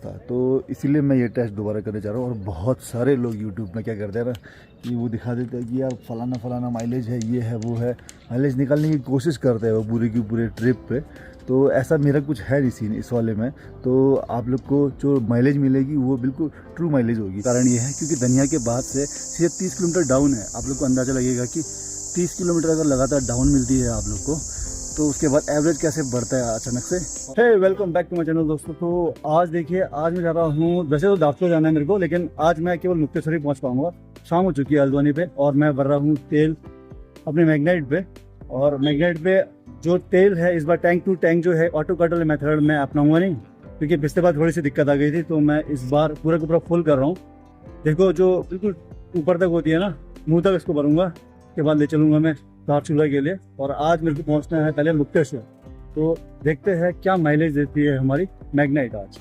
था, तो इसीलिए मैं ये टेस्ट दोबारा करने जा रहा हूँ। और बहुत सारे लोग यूट्यूब में क्या करते हैं ना कि वो दिखा देते हैं कि यार फलाना माइलेज है, ये है वो है, माइलेज निकालने की कोशिश करते हैं वो पूरे की पूरे ट्रिप पे। तो ऐसा मेरा कुछ है नहीं सीन इस वाले में। तो आप लोग को जो माइलेज मिलेगी वो बिल्कुल ट्रू माइलेज होगी। कारण ये है क्योंकि धनिया के बाद से सीधे 30 किलोमीटर डाउन है। आप लोग को अंदाज़ा लगेगा कि 30 किलोमीटर अगर लगातार डाउन मिलती है आप लोग को, तो उसके बाद एवरेज कैसे बढ़ता है अचानक से। Hey welcome back to my channel दोस्तों। तो आज देखिए, आज मैं जा रहा हूँ, वैसे तो दाफ्तो जाना है मेरे को, लेकिन आज मैं केवल मुक्तेश्वर ही पहुँच पाऊँगा। शाम हो चुकी है हल्द्वानी पे और मैं भर रहा हूँ तेल अपने मैग्नेट पे। और मैग्नेट पे जो तेल है इस बार टैंक टू टैंक जो है ऑटो कटल मेथड में अपनाऊंगा नहीं, क्योंकि पिछले बार थोड़ी सी दिक्कत आ गई थी। तो मैं इस बार पूरा का पूरा फुल कर रहा हूँ। देखो जो बिल्कुल ऊपर तक होती है ना, मुँह तक इसको भरूंगा, के बाद ले चलूँगा मैं धारचूला के लिए। और आज मेरे को पहुँचना है पहले मुक्तेश्वर। तो देखते हैं क्या माइलेज देती है हमारी मैग्नेट आज।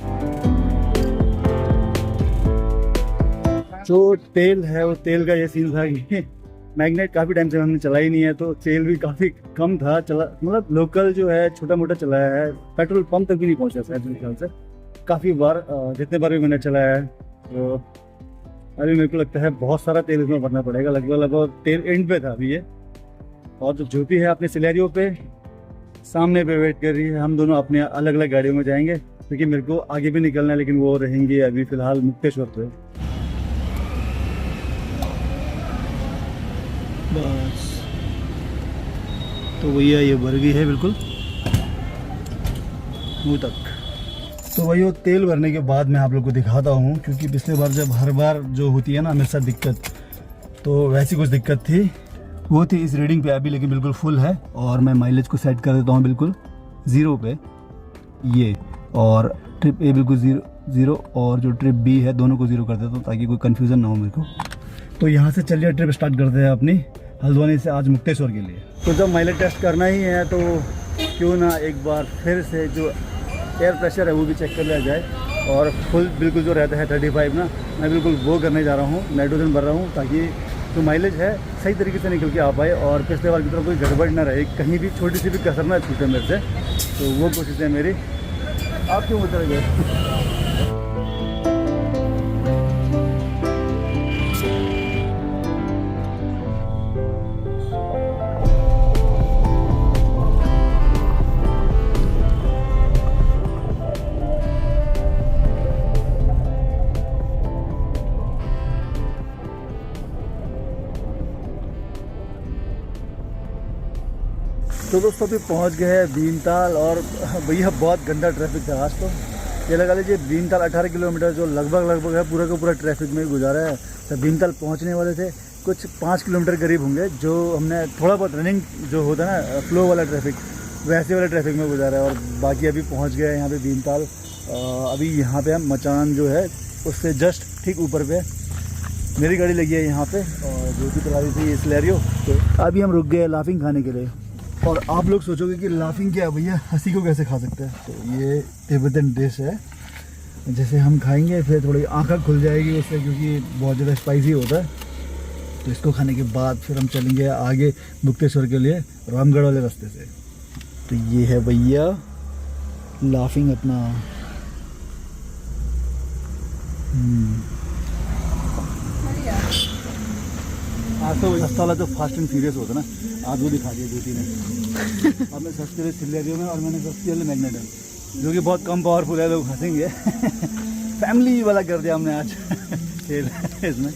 जो तेल है वो तेल का ये सीन था कि मैग्नेट काफ़ी टाइम से हमने चलाई नहीं है, तो तेल भी काफ़ी कम था चला, मतलब लोकल जो है छोटा मोटा चलाया है, पेट्रोल पंप तक भी नहीं पहुंचा शायद मेरे ख्याल से। काफ़ी बार जितने बार भी मैंने चलाया है, तो अभी मेरे को लगता है बहुत सारा तेल इसमें भरना पड़ेगा। लगभग तेल एंड पे था अभी ये। और जो ज्योति है अपने सिलेरियो पे सामने पे वेट कर रही है। हम दोनों अपने अलग अलग गाड़ियों में जाएंगे, क्योंकि मेरे को आगे भी निकलना है, लेकिन वो रहेंगे अभी फ़िलहाल मुक्तेश्वर पे। बस तो भैया ये भर गई है बिल्कुल मुँह तक। तो वही वो तेल भरने के बाद मैं आप लोग को दिखाता हूँ, क्योंकि पिछले बार जब हर बार जो होती है ना मेरे साथ दिक्कत, तो वैसी कुछ दिक्कत थी, वो थी इस रीडिंग पे अभी, लेकिन बिल्कुल फुल है। और मैं माइलेज को सेट कर देता हूँ बिल्कुल 0 पे ये, और ट्रिप ए बिल्कुल 0 और जो ट्रिप बी है दोनों को 0 कर देता हूँ, ताकि कोई कन्फ्यूज़न ना हो मेरे को। तो यहाँ से चलिए ट्रिप स्टार्ट करते हैं अपनी हल्द्वानी से आज मुक्तेश्वर के लिए। तो जब माइलेज टेस्ट करना ही है तो क्यों ना एक बार फिर से जो एयर प्रेशर है वो भी चेक कर लिया जाए। और फुल बिल्कुल जो रहता है 35 ना, मैं बिल्कुल वो करने जा रहा हूँ, नाइट्रोजन भर रहा हूँ, ताकि जो माइलेज है सही तरीके से निकल के आ पाए और पिछले बार की तरह कोई गड़बड़ ना रहे, कहीं भी छोटी सी भी कसर ना छूटे मेरे से। तो वो कोशिश है मेरी। आप क्यों उतर गए? तो दोस्तों अभी पहुंच गए हैं भीमताल। और भैया बहुत गंदा ट्रैफिक था आज। तो ये लगा लीजिए भीमताल 18 किलोमीटर जो लगभग है पूरा का पूरा ट्रैफिक में गुजारा है। तो भीमताल पहुंचने वाले थे, कुछ 5 किलोमीटर करीब होंगे, जो हमने थोड़ा बहुत रनिंग जो होता है ना फ्लो वाला ट्रैफिक, वैसे वाले ट्रैफिक में गुजारा है। और बाकी अभी पहुँच गए यहाँ पर भीमताल। अभी यहाँ पर हम मचान जो है उससे जस्ट ठीक ऊपर पे मेरी गाड़ी लगी है यहाँ पे, और जो भी चला रही थी सिलेरियो। तो अभी हम रुक गए लाफिंग खाने के लिए। और आप लोग सोचोगे कि लाफिंग क्या है भैया, हंसी को कैसे खा सकते हैं। तो ये तिब्बतन डिश है, जैसे हम खाएंगे फिर थोड़ी आँखें खुल जाएगी उससे, क्योंकि बहुत ज़्यादा स्पाइसी होता है। तो इसको खाने के बाद फिर हम चलेंगे आगे मुक्तेश्वर के लिए रामगढ़ वाले रास्ते से। तो ये है भैया लाफिंग अपना। आज तो सस्ता वाला जो फास्ट एंड फ्यूरियस होता है ना, आज वो दिखा दिया ज्योति ने। अब मैं सस्ते वाले सिलेरियो में और मैंने सस्ती वाले मैग्नेट है, जो कि बहुत कम पावरफुल है, लोग हंसेंगे। फैमिली वाला कर दिया हमने आज खेल इसमें।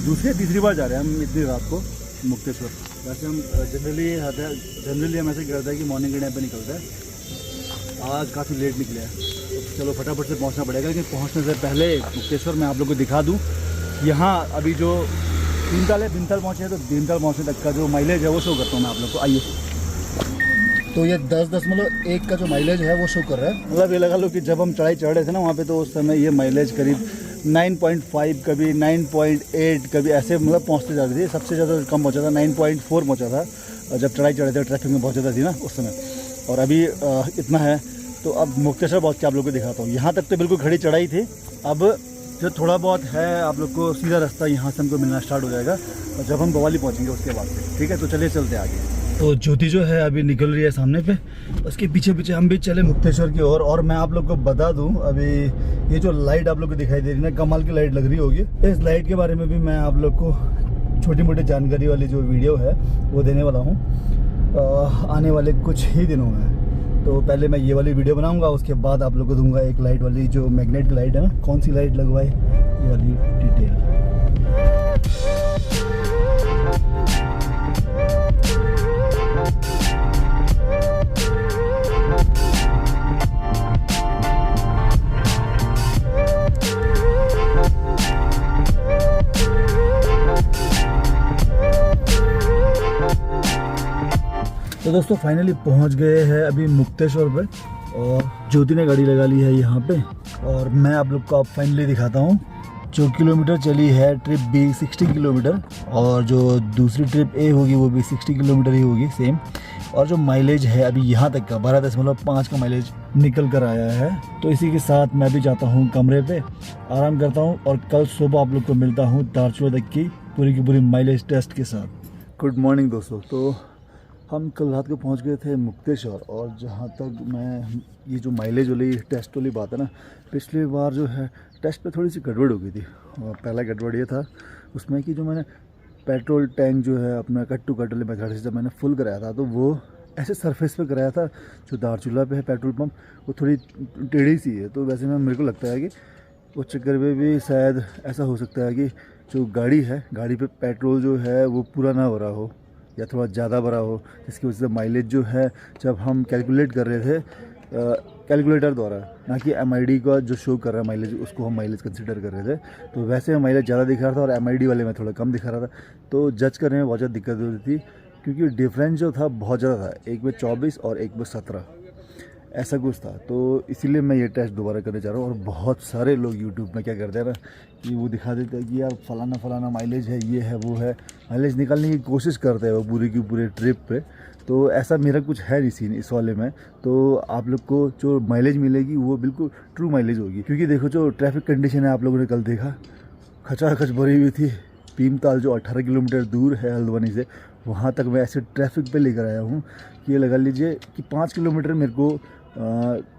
दूसरी तीसरी बार जा रहे हैं हम इतनी रात को मुक्तेश्वर। वैसे हम जनरली हम ऐसे करते हैं कि मॉर्निंग के टाइम पर निकलते हैं। आज काफ़ी लेट निकले हैं, तो चलो फटाफट से पहुँचना पड़ेगा। लेकिन पहुँचने से पहले मुक्तेश्वर मैं आप लोग को दिखा दूँ। यहाँ अभी जो भीमताल है, भीमताल पहुँचे हैं, तो भीमताल पहुँचने तक का जो माइलेज है वो शो करता हूँ मैं आप लोग को। आइए। तो ये 10.1 का जो माइलेज है वो शो कर रहा है। मतलब ये लगा लो कि जब हम चढ़ाई चढ़ रहे थे ना वहाँ पे, तो उस समय ये माइलेज करीब 9.5 कभी 9.8 कभी ऐसे मतलब पहुँचते जा रही थी। सबसे ज़्यादा कम पहुँचा था 9.4 पहुँचा था जब चढ़ाई चढ़े थे, ट्रैफिक में बहुत ज़्यादा थी ना उस समय। और अभी इतना है। तो अब मुक्तेश्वर पहुँच के आप लोग को दिखाता हूँ। यहाँ तक तो बिल्कुल खड़ी चढ़ाई थी, अब जो थोड़ा बहुत है आप लोग को सीधा रास्ता यहाँ से हमको मिलना स्टार्ट हो जाएगा, और जब हम बवाली पहुँचेंगे उसके बाद से। ठीक है, तो चलिए चलते आगे। तो ज्योति जो है अभी निकल रही है सामने पे, उसके पीछे पीछे हम भी चले मुक्तेश्वर की ओर। और मैं आप लोग को बता दूं, अभी ये जो लाइट आप लोग को दिखाई दे रही है ना, कमाल की लाइट लग रही होगी। इस लाइट के बारे में भी मैं आप लोग को छोटी मोटी जानकारी वाली जो वीडियो है वो देने वाला हूँ आने वाले कुछ ही दिनों में। तो पहले मैं ये वाली वीडियो बनाऊंगा, उसके बाद आप लोग को दूंगा एक लाइट वाली जो मैग्नेट की लाइट है ना, कौन सी लाइट लगवाए ये वाली डिटेल। तो दोस्तों फाइनली पहुंच गए हैं अभी मुक्तेश्वर पे, और ज्योति ने गाड़ी लगा ली है यहाँ पे। और मैं आप लोग को अब फाइनली दिखाता हूँ जो किलोमीटर चली है ट्रिप भी 60 किलोमीटर, और जो दूसरी ट्रिप ए होगी वो भी 60 किलोमीटर ही होगी सेम। और जो माइलेज है अभी यहाँ तक का 12.5 का माइलेज निकल कर आया है। तो इसी के साथ मैं भी जाता हूँ कमरे पे, आराम करता हूँ, और कल सुबह आप लोग को मिलता हूँ दारचूला तक की पूरी माइलेज टेस्ट के साथ। गुड मॉर्निंग दोस्तों। तो हम कल रात को पहुंच गए थे मुक्तेश्वर, और जहां तक मैं ये जो माइलेज वाली टेस्ट वाली बात है ना, पिछली बार जो है टेस्ट पे थोड़ी सी गड़बड़ हो गई थी। और पहला गड़बड़ ये था उसमें कि जो मैंने पेट्रोल टैंक जो है अपना कट टू कट वाले मेथड से जब मैंने फुल कराया था, तो वो ऐसे सरफेस पे कराया था। जो दारचूला पे है पेट्रोल पम्प वो थोड़ी टेढ़ी सी है, तो वैसे में मेरे को लगता है कि उस चक्कर में भी शायद ऐसा हो सकता है कि जो गाड़ी है, गाड़ी पे पेट्रोल जो है वो पूरा ना हो रहा हो या थोड़ा ज़्यादा भरा हो, जिसकी वजह से माइलेज जो है जब हम कैलकुलेट कर रहे थे कैलकुलेटर द्वारा, ना कि MID का जो शो कर रहा है माइलेज, उसको हम माइलेज कंसिडर कर रहे थे, तो वैसे माइलेज ज़्यादा दिखा रहा था और MID वाले में थोड़ा कम दिखा रहा था। तो जज करने में बहुत ज़्यादा दिक्कत हो रही थी, क्योंकि डिफरेंस जो था बहुत ज़्यादा था, एक में 24 और एक में 17 ऐसा कुछ था। तो इसीलिए मैं ये टेस्ट दोबारा करने जा रहा हूँ। और बहुत सारे लोग यूट्यूब में क्या करते हैं ना कि वो दिखा देते हैं कि यार फलाना माइलेज है, ये है वो है, माइलेज निकालने की कोशिश करते हैं वो पूरी की पूरे ट्रिप पे। तो ऐसा मेरा कुछ है नहीं सीन इस वाले में। तो आप लोग को जो माइलेज मिलेगी वो बिल्कुल ट्रू माइलेज होगी, क्योंकि देखो जो ट्रैफिक कंडीशन है आप लोगों ने कल देखा, खचाखच भरी हुई थी। भीमताल जो 18 किलोमीटर दूर है हल्द्वानी से, वहाँ तक मैं ऐसे ट्रैफिक पे लेकर आया हूँ कि ये लगा लीजिए कि 5 किलोमीटर मेरे को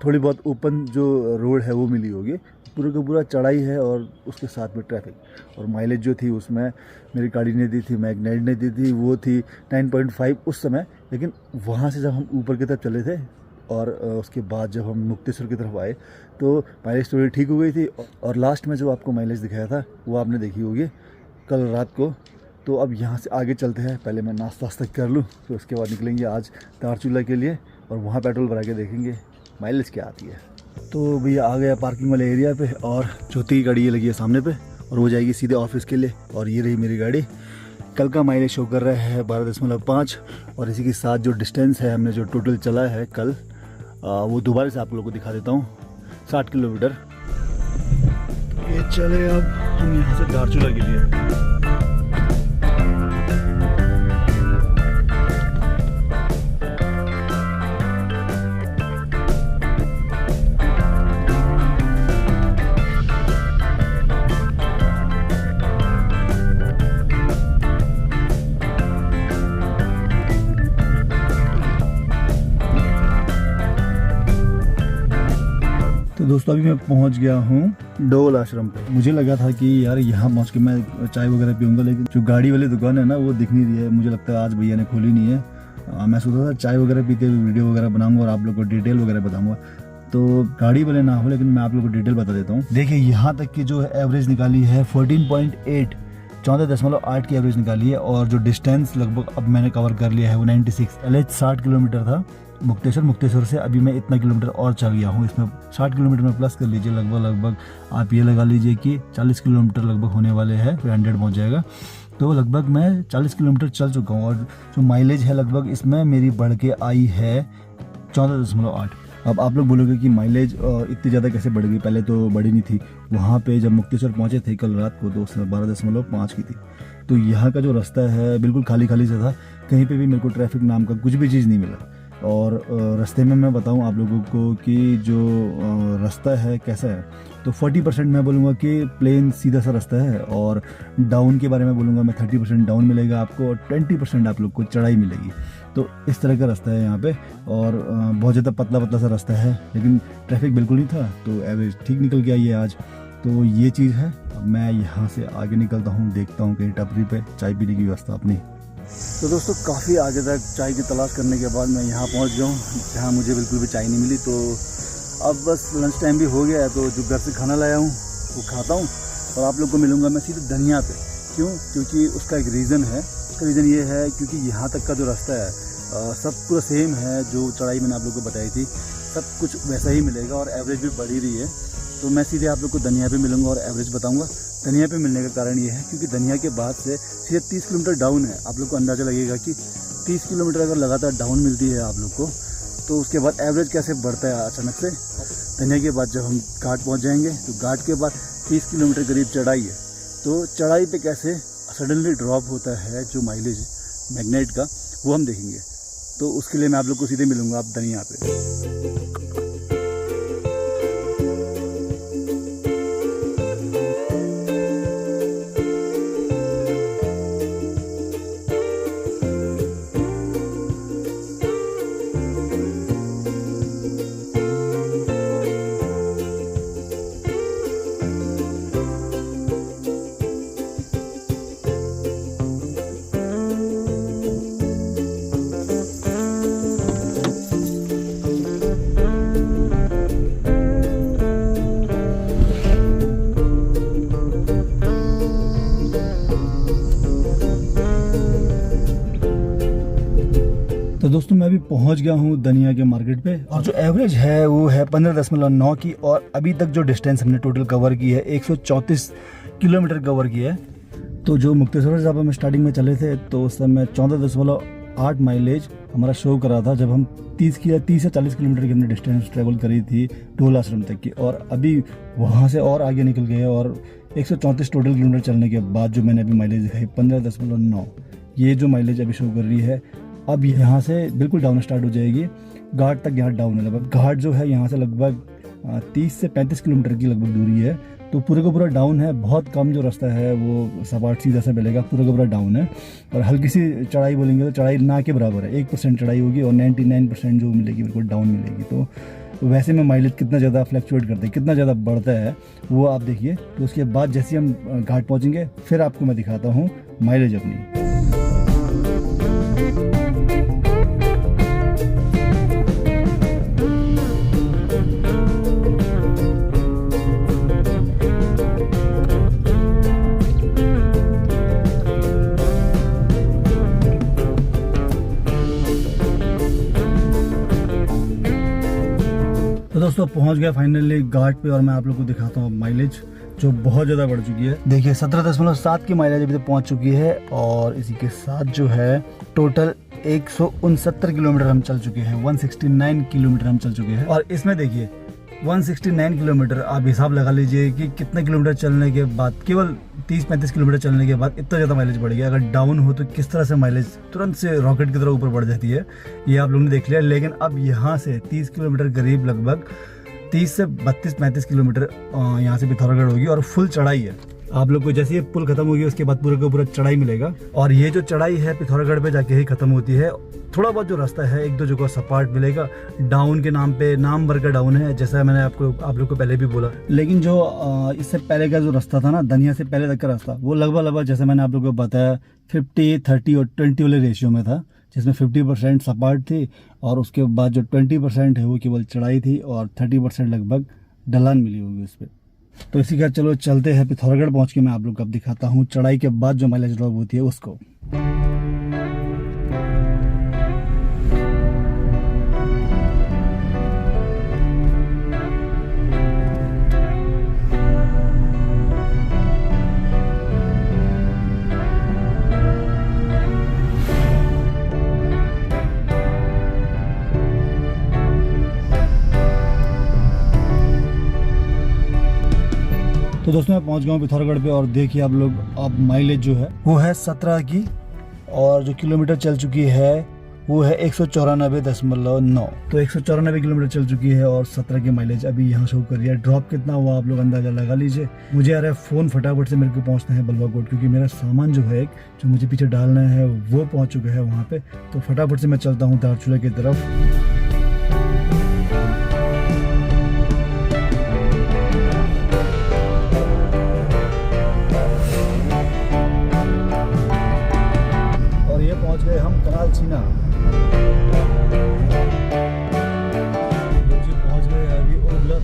थोड़ी बहुत ओपन जो रोड है वो मिली होगी। पूरा का पूरा चढ़ाई है और उसके साथ में ट्रैफिक। और माइलेज जो थी उसमें मेरी गाड़ी ने दी थी, मैग्नेट ने दी थी, वो थी 9.5 उस समय। लेकिन वहाँ से जब हम ऊपर की तरफ चले थे और उसके बाद जब हम मुक्तेश्वर की तरफ आए तो माइलेज थोड़ी ठीक हो गई थी। और लास्ट में जो आपको माइलेज दिखाया था वो आपने देखी होगी कल रात को। तो अब यहाँ से आगे चलते हैं, पहले मैं नाश्ता वास्ता कर लूँ, फिर उसके बाद निकलेंगे आज दारचूला के लिए, और वहाँ पेट्रोल भरा के देखेंगे माइलेज क्या आती है। तो भैया आ गया पार्किंग वाले एरिया पे, और ज्योति की गाड़ी ये लगी है सामने पे, और वो जाएगी सीधे ऑफिस के लिए। और ये रही मेरी गाड़ी। कल का माइलेज शो कर रहा है 12.5, और इसी के साथ जो डिस्टेंस है हमने जो टोटल चला है कल, वो दोबारा से आप लोगों को दिखा देता हूँ, 60 किलोमीटर। तो ये चले अब हम यहाँ से दारचूला के लिए। तो दोस्तों अभी मैं पहुंच गया हूं डोल आश्रम पे। मुझे लगा था कि यार यहाँ पहुंच के मैं चाय वगैरह पीऊंगा, लेकिन जो गाड़ी वाली दुकान है ना वो दिख नहीं रही है। मुझे लगता है आज भैया ने खोली नहीं है। मैं सोचा था चाय वगैरह पीते हुए वीडियो वगैरह बनाऊंगा और आप लोग को डिटेल वगैरह बताऊंगा। तो गाड़ी वाले ना हो, लेकिन मैं आप लोग को डिटेल बता देता हूँ। देखिए यहाँ तक की जो एवरेज निकाली है 14.8, 14.8 की एवरेज निकाली है। और जो डिस्टेंस लगभग अब मैंने कवर कर लिया है वो 96। पहले 60 किलोमीटर था मुक्तेश्वर से अभी मैं इतना किलोमीटर और चल गया हूँ। इसमें 60 किलोमीटर में प्लस कर लीजिए, लगभग आप ये लगा लीजिए कि 40 किलोमीटर लगभग होने वाले हैं, फिर 100 पहुँच जाएगा। तो लगभग मैं 40 किलोमीटर चल चुका हूँ। और जो माइलेज है लगभग इसमें मेरी बढ़ के आई है 14.8। अब आप लोग बोलोगे कि माइलेज इतनी ज़्यादा कैसे बढ़ गई, पहले तो बढ़ी नहीं थी। वहाँ पे जब मुक्तेश्वर पहुँचे थे कल रात को तो उसमें 12.5 की थी। तो यहाँ का जो रास्ता है बिल्कुल खाली से था, कहीं पे भी मेरे को ट्रैफिक नाम का कुछ भी चीज़ नहीं मिला। और रास्ते में मैं बताऊं आप लोगों को कि जो रास्ता है कैसा है, तो 40% मैं बोलूँगा कि प्लेन सीधा सा रास्ता है। और डाउन के बारे में बोलूँगा मैं 30% डाउन मिलेगा आपको, और 20% आप लोग को चढ़ाई मिलेगी। तो इस तरह का रास्ता है यहाँ पे, और बहुत ज़्यादा पतला पतला सा रास्ता है, लेकिन ट्रैफिक बिल्कुल नहीं था, तो एवरेज ठीक निकल के आई है आज। तो ये चीज़ है। अब मैं यहाँ से आगे निकलता हूँ, देखता हूँ कहीं टपरी पे चाय पीने की व्यवस्था अपनी। तो दोस्तों काफ़ी आगे तक चाय की तलाश करने के बाद मैं यहाँ पहुँच गया हूँ, जहाँ मुझे बिल्कुल भी चाय नहीं मिली। तो अब बस लंच टाइम भी हो गया है, तो जो घर से खाना लाया हूँ वो खाता हूँ, और आप लोग को मिलूँगा मैं सीधे धनिया पे। क्यों? क्योंकि उसका एक रीज़न है। उसका रीज़न ये है क्योंकि यहाँ तक का जो रास्ता है सब पूरा सेम है, जो चढ़ाई मैंने आप लोग को बताई थी सब कुछ वैसा ही मिलेगा, और एवरेज भी बढ़ ही रही है। तो मैं सीधे आप लोग को धनिया पे मिलूँगा और एवरेज बताऊँगा। धनिया पे मिलने का कारण ये है क्योंकि धनिया के बाद से सीधे 30 किलोमीटर डाउन है। आप लोग को अंदाज़ा लगेगा कि 30 किलोमीटर अगर लगातार डाउन मिलती है आप लोग को, तो उसके बाद एवरेज कैसे बढ़ता है अचानक से। धनिया के बाद जब हम घाट पहुंच जाएंगे, तो घाट के बाद 30 किलोमीटर करीब चढ़ाई है, तो चढ़ाई पे कैसे सडनली ड्रॉप होता है जो माइलेज मैग्नेट का, वो हम देखेंगे। तो उसके लिए मैं आप लोग को सीधे मिलूँगा आप धनिया पे। तो दोस्तों मैं अभी पहुंच गया हूं धनिया के मार्केट पे, और जो एवरेज है वो है 15.9 की, और अभी तक जो डिस्टेंस हमने टोटल कवर की है 134 किलोमीटर कवर की है। तो जो मुक्तेश्वर जहाँ पर हम स्टार्टिंग में चले थे, तो उस समय 14.8 माइलेज हमारा शो कर रहा था, जब हम 30 या 40 किलोमीटर की हमने डिस्टेंस ट्रेवल करी थी ढोल आश्रम तक की, और अभी वहाँ से और आगे निकल गए, और 134 टोटल किलोमीटर चलने के बाद जो मैंने अभी माइलेज दिखाई 15.9, ये जो माइलेज अभी शो कर रही है। अब यहाँ से बिल्कुल डाउन स्टार्ट हो जाएगी, घाट तक यहाँ डाउन है लगभग। घाट जो है यहाँ से लगभग 30 से 35 किलोमीटर की लगभग दूरी है, तो पूरे का पूरा डाउन है। बहुत कम जो रास्ता है वो सपाट सीधा सा मिलेगा, पूरा का पूरा डाउन है। और हल्की सी चढ़ाई बोलेंगे तो चढ़ाई ना के बराबर है, 1% चढ़ाई होगी और 99% जो मिलेगी बिल्कुल डाउन मिलेगी। तो वैसे में माइलेज कितना ज़्यादा फ्लक्चुएट करते हैं, कितना ज़्यादा बढ़ता है वो आप देखिए। तो उसके बाद जैसे हम घाट पहुँचेंगे फिर आपको मैं दिखाता हूँ माइलेज अपनी। तो दोस्तों पहुंच गया फाइनली घाट पे, और मैं आप लोग को दिखाता हूँ माइलेज जो बहुत ज़्यादा बढ़ चुकी है। देखिए 17.7 की माइलेज अभी तक पहुंच चुकी है, और इसी के साथ जो है टोटल 169 किलोमीटर हम चल चुके हैं, 169 किलोमीटर हम चल चुके हैं। और इसमें देखिए 169 किलोमीटर आप हिसाब लगा लीजिए कि कितने किलोमीटर चलने के बाद, केवल 30-35 किलोमीटर चलने के बाद इतना ज़्यादा माइलेज बढ़ गया। अगर डाउन हो तो किस तरह से माइलेज तुरंत से रॉकेट की तरह ऊपर बढ़ जाती है, ये आप लोगों ने देख लिया। लेकिन अब यहाँ से 30 किलोमीटर करीब लगभग 30 से 32-35 किलोमीटर यहाँ से पिथौरागढ़ होगी, और फुल चढ़ाई है। आप लोग को जैसे ये पुल खत्म होगी उसके बाद पूरा का पूरा चढ़ाई मिलेगा, और ये जो चढ़ाई है पिथौरागढ़ पे जाके ही खत्म होती है। थोड़ा बहुत जो रास्ता है एक दो जगह सपाट मिलेगा, डाउन के नाम पे नाम भर का डाउन है, जैसा मैंने आप लोग को पहले भी बोला। लेकिन जो इससे पहले का जो रास्ता था ना, धनिया से पहले तक का रास्ता, वो लगभग जैसे मैंने आप लोग को बताया 50, 30 और 20 वाले रेशियो में था, जिसमें 50% सपाट थी, और उसके बाद जो 20% है वो केवल चढ़ाई थी, और 30% लगभग ढलान मिली होगी उस पर। तो इसी का चलो चलते हैं पिथौरागढ़ पहुंच के मैं आप लोग को अब दिखाता हूँ चढ़ाई के बाद जो माइलेज ड्रॉप होती है उसको। तो दोस्तों मैं पहुंच गया हूँ पिथौरागढ़ पे, और देखिए आप लोग अब माइलेज जो है वो है 17 की, और जो किलोमीटर चल चुकी है वो है 194.9। तो 194 किलोमीटर चल चुकी है और 17 की माइलेज अभी यहाँ शो कर रही है। ड्रॉप कितना हुआ आप लोग अंदाज़ा लगा लीजिए। मुझे आ रहा है फ़ोन फटाफट से मेरे को पहुँचना है बलवा कोट, क्योंकि मेरा सामान जो है जो मुझे पीछे डालना है वो पहुँच चुका है वहाँ पे। तो फटाफट से मैं चलता हूँ धारचूला की तरफ। पहुंच गए हम कनाल चीना। जी पहुंच गए अभी ओबलर।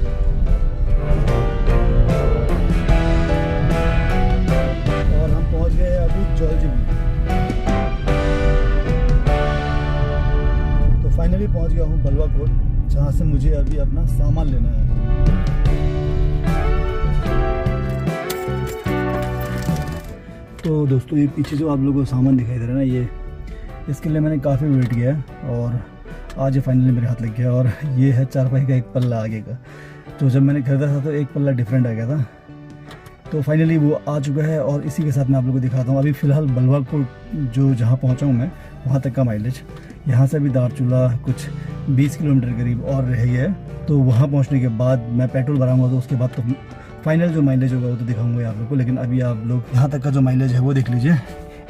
और हम पहुंच गए अभी जॉलजीबी। तो फाइनली पहुंच गया हूं बलवा कोट, जहां से मुझे अभी अपना सामान लेना है। तो दोस्तों ये पीछे जो आप लोगों को सामान दिखाई दे रहा है ना, ये इसके लिए मैंने काफ़ी वेट किया और आज ये फाइनली मेरे हाथ लग गया। और ये है चारपाई का एक पल्ला आगे का। तो जब मैंने खरीदा था तो एक पल्ला डिफरेंट आ गया था, तो फाइनली वो आ चुका है और इसी के साथ मैं आप लोगों को दिखाता हूँ। अभी फ़िलहाल बलवा को जो जहाँ पहुँचा हूँ मैं, वहाँ तक का माइलेज, यहाँ से अभी धारचूला कुछ 20 किलोमीटर करीब और रह गया है। तो वहाँ पहुँचने के बाद मैं पेट्रोल भराऊँगा, तो उसके बाद तो फाइनल जो माइलेज होगा वो तो दिखाऊँगा आप लोग को। लेकिन अभी आप लोग यहाँ तक का जो माइलेज है वो देख लीजिए,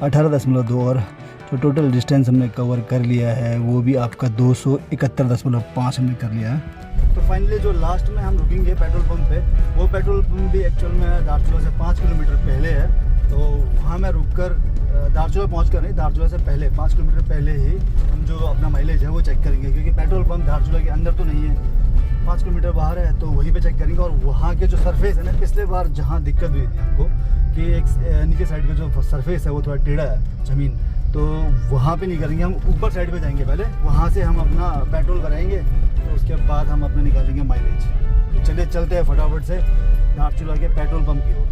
18.2। और जो टोटल डिस्टेंस हमने कवर कर लिया है वो भी आपका 271.5 हमने कर लिया है। तो फाइनली जो लास्ट में हम रुकेंगे पेट्रोल पंप पे, वो पेट्रोल पंप भी एक्चुअल में धारचूला से 5 किलोमीटर पहले है। तो वहाँ मैं रुककर धारचूला पहुँचकर नहीं, धारचूला से पहले 5 किलोमीटर पहले ही हम जो अपना माइलेज है वो चेक करेंगे, क्योंकि पेट्रोल पंप धारचूला के अंदर तो नहीं है, 5 किलोमीटर बाहर है, तो वहीं पे चेक करेंगे। और वहाँ के जो सरफेस है ना, पिछले बार जहाँ दिक्कत हुई थी हमको कि एक नीचे साइड का जो सरफेस है वो थोड़ा टेढ़ा है ज़मीन, तो वहाँ पे नहीं करेंगे, हम ऊपर साइड पे जाएंगे पहले, वहाँ से हम अपना पेट्रोल भराएंगे, तो उसके बाद हम अपने निकालेंगे माइलेज। तो चलिए चलते हैं फटाफट से धारचूला के पेट्रोल पंप की ओर।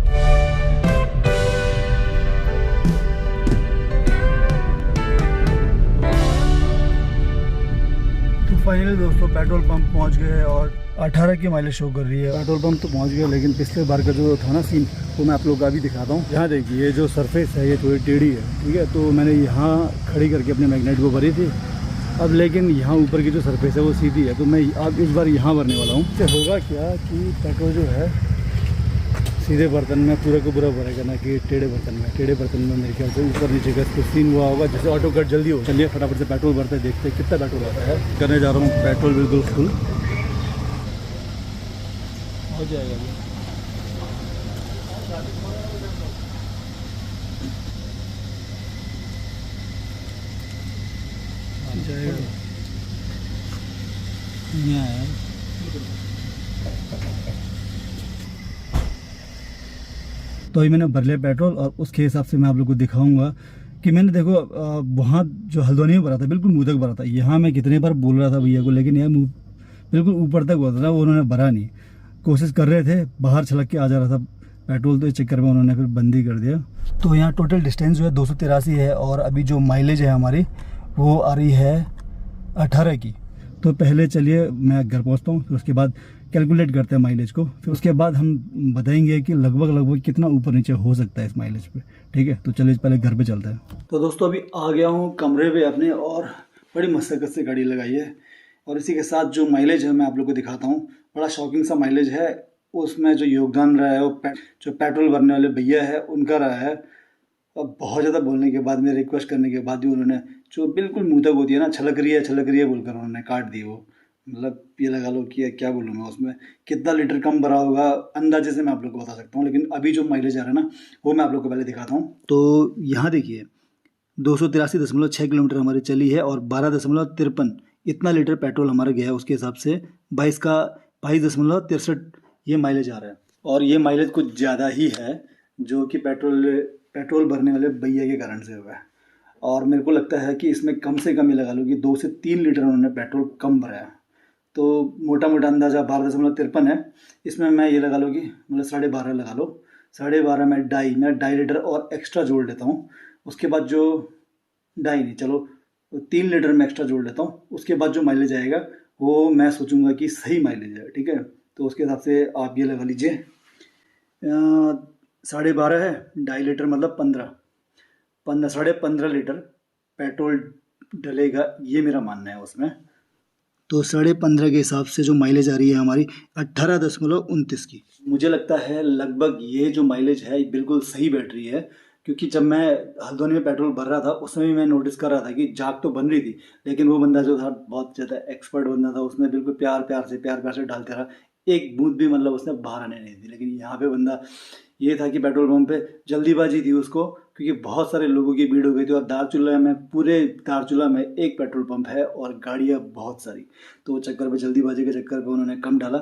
फाइनली दोस्तों पेट्रोल पंप पहुंच गए और 18 की माइलेज शो कर रही है। पेट्रोल पंप तो पहुंच गया, लेकिन पिछले बार का जो था ना सीन, वो मैं आप लोगों का भी दिखाता हूँ। यहाँ देखिए ये जो सरफेस है ये थोड़ी टेढ़ी है, ठीक है। तो मैंने यहाँ खड़ी करके अपने मैग्नेट को भरी थी, अब लेकिन यहाँ ऊपर की जो सरफेस है वो सीधी है, तो मैं अब इस बार यहाँ भरने वाला हूँ। इससे होगा क्या कि पेट्रोल जो है सीधे बर्तन में पूरा को पूरा भरेगा, ना कि टेढ़े बर्तन में। टेढ़े बर्तन में मेरे ख्याल से ऊपर नीचे का कुछ सीन हुआ होगा, जैसे ऑटो कट जल्दी हो। चलिए फटाफट से पेट्रोल भरते हैं, देखते हैं कितना पेट्रोल आता है। करने जा रहा हूँ पेट्रोल बिल्कुल फुल हो जाएगा। तो ये मैंने भर लिया पेट्रोल, और उसके हिसाब से मैं आप लोग को दिखाऊंगा कि मैंने देखो वहाँ जो हल्द्वानी में भरा था बिल्कुल मुँह तक भरा था। यहाँ मैं कितने बार बोल रहा था भैया को, लेकिन यह मुँह बिल्कुल ऊपर तक हुआ था, वो उन्होंने भरा नहीं। कोशिश कर रहे थे, बाहर छलक के आ जा रहा था पेट्रोल, तो इस चक्कर में उन्होंने फिर बंदी कर दिया। तो यहाँ टोटल डिस्टेंस जो है 283 है, और अभी जो माइलेज है हमारी वो आ रही है 18 की। तो पहले चलिए मैं घर पहुँचता हूँ, फिर उसके बाद कैलकुलेट करते हैं माइलेज को, फिर उसके बाद हम बताएंगे कि लगभग कितना ऊपर नीचे हो सकता है इस माइलेज पे। ठीक है, तो चलिए पहले घर पे चलते हैं। तो दोस्तों अभी आ गया हूँ कमरे पे अपने, और बड़ी मशक्क़त से गाड़ी लगाई है, और इसी के साथ जो माइलेज है मैं आप लोग को दिखाता हूँ। बड़ा शॉकिंग सा माइलेज है। उसमें जो योगदान रहा है वो जो पेट्रोल भरने वाले भैया है उनका रहा है। अब बहुत ज़्यादा बोलने के बाद में, रिक्वेस्ट करने के बाद भी उन्होंने जो बिल्कुल मुँह तक होती है ना, छलक रही है बोलकर उन्होंने काट दी वो। मतलब ये लगा लो कि क्या बोलूँ मैं, उसमें कितना लीटर कम भरा होगा अंदाजे से मैं आप लोग को बता सकता हूँ। लेकिन अभी जो माइलेज आ रहा है ना, वो मैं आप लोग को पहले दिखाता हूँ। तो यहाँ देखिए 283.6 किलोमीटर हमारी चली है, और 12.53 इतना लीटर पेट्रोल हमारा गया है। उसके हिसाब से 22.63 ये माइलेज आ रहा है, और ये माइलेज कुछ ज़्यादा ही है, जो कि पेट्रोल भरने वाले भैया के कारण से हुआ है। और मेरे को लगता है कि इसमें कम से कम ये लगा लो कि 2 से 3 लीटर उन्होंने पेट्रोल कम भरा है। तो मोटा अंदाज़ा 12.53 है। इसमें मैं ये लगा लो कि मतलब 12.5 लगा लो, 12.5 में 2.5 लीटर और एक्स्ट्रा जोड़ लेता हूँ। उसके बाद जो 2.5 नहीं, चलो 3 लीटर में एक्स्ट्रा जोड़ लेता हूँ। उसके बाद जो माइलेज आएगा वो मैं सोचूंगा कि सही माइलेज है। ठीक है, तो उसके हिसाब से आप ये लगा लीजिए 12.5 है, 2.5 लीटर मतलब 15 15 लीटर पेट्रोल डलेगा, ये मेरा मानना है उसमें। तो 15.5 के हिसाब से जो माइलेज आ रही है हमारी 18.29 की, मुझे लगता है लगभग ये जो माइलेज है ये बिल्कुल सही बैटरी है। क्योंकि जब मैं हल्द्वानी में पेट्रोल भर रहा था उस समय मैं नोटिस कर रहा था कि जाग तो बन रही थी, लेकिन वो बंदा जो था बहुत ज़्यादा एक्सपर्ट बंदा था, उसने बिल्कुल प्यार प्यार से डालते रहा, एक बूंद भी मतलब उसने बाहर आने नहीं दी। लेकिन यहाँ पे बंदा ये था कि पेट्रोल पंप पे जल्दीबाजी थी उसको, क्योंकि बहुत सारे लोगों की भीड़ हो गई थी और दारचूला में, पूरे दारचूला में एक पेट्रोल पंप है और गाड़ियाँ बहुत सारी, तो वो चक्कर पे, जल्दीबाजी के चक्कर पे उन्होंने कम डाला।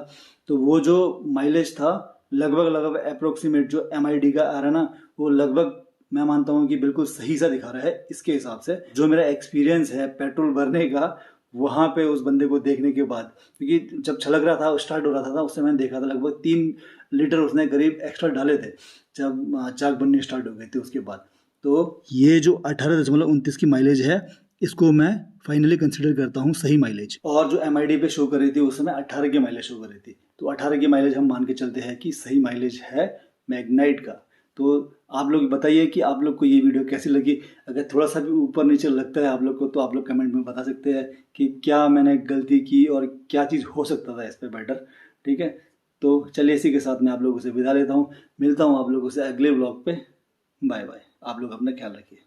तो वो जो माइलेज था लगभग अप्रोक्सीमेट जो MID का आ रहा है ना, वो लगभग मैं मानता हूँ कि बिल्कुल सही सा दिखा रहा है। इसके हिसाब से जो मेरा एक्सपीरियंस है पेट्रोल भरने का वहाँ पे उस बंदे को देखने के बाद, क्योंकि जब छलक रहा था, स्टार्ट हो रहा था उससे मैंने देखा था लगभग 3 लीटर उसने करीब एक्स्ट्रा डाले थे जब चाक बननी स्टार्ट हो गई थी उसके बाद। तो ये जो 18.29 की माइलेज है, इसको मैं फाइनली कंसिडर करता हूँ सही माइलेज। और जो MID पे शो कर रही थी उस समय 18 की माइलेज शो कर रही थी, तो 18 की माइलेज हम मान के चलते हैं कि सही माइलेज है मैग्नाइट का। तो आप लोग बताइए कि आप लोग को ये वीडियो कैसी लगी। अगर थोड़ा सा भी ऊपर नीचे लगता है आप लोग को तो आप लोग कमेंट में बता सकते हैं कि क्या मैंने गलती की और क्या चीज़ हो सकता था इस पर बेटर। ठीक है, तो चलिए इसी के साथ मैं आप लोगों से विदा लेता हूँ, मिलता हूँ आप लोगों से अगले ब्लॉग पे। बाय बाय, आप लोग अपना ख्याल रखिए।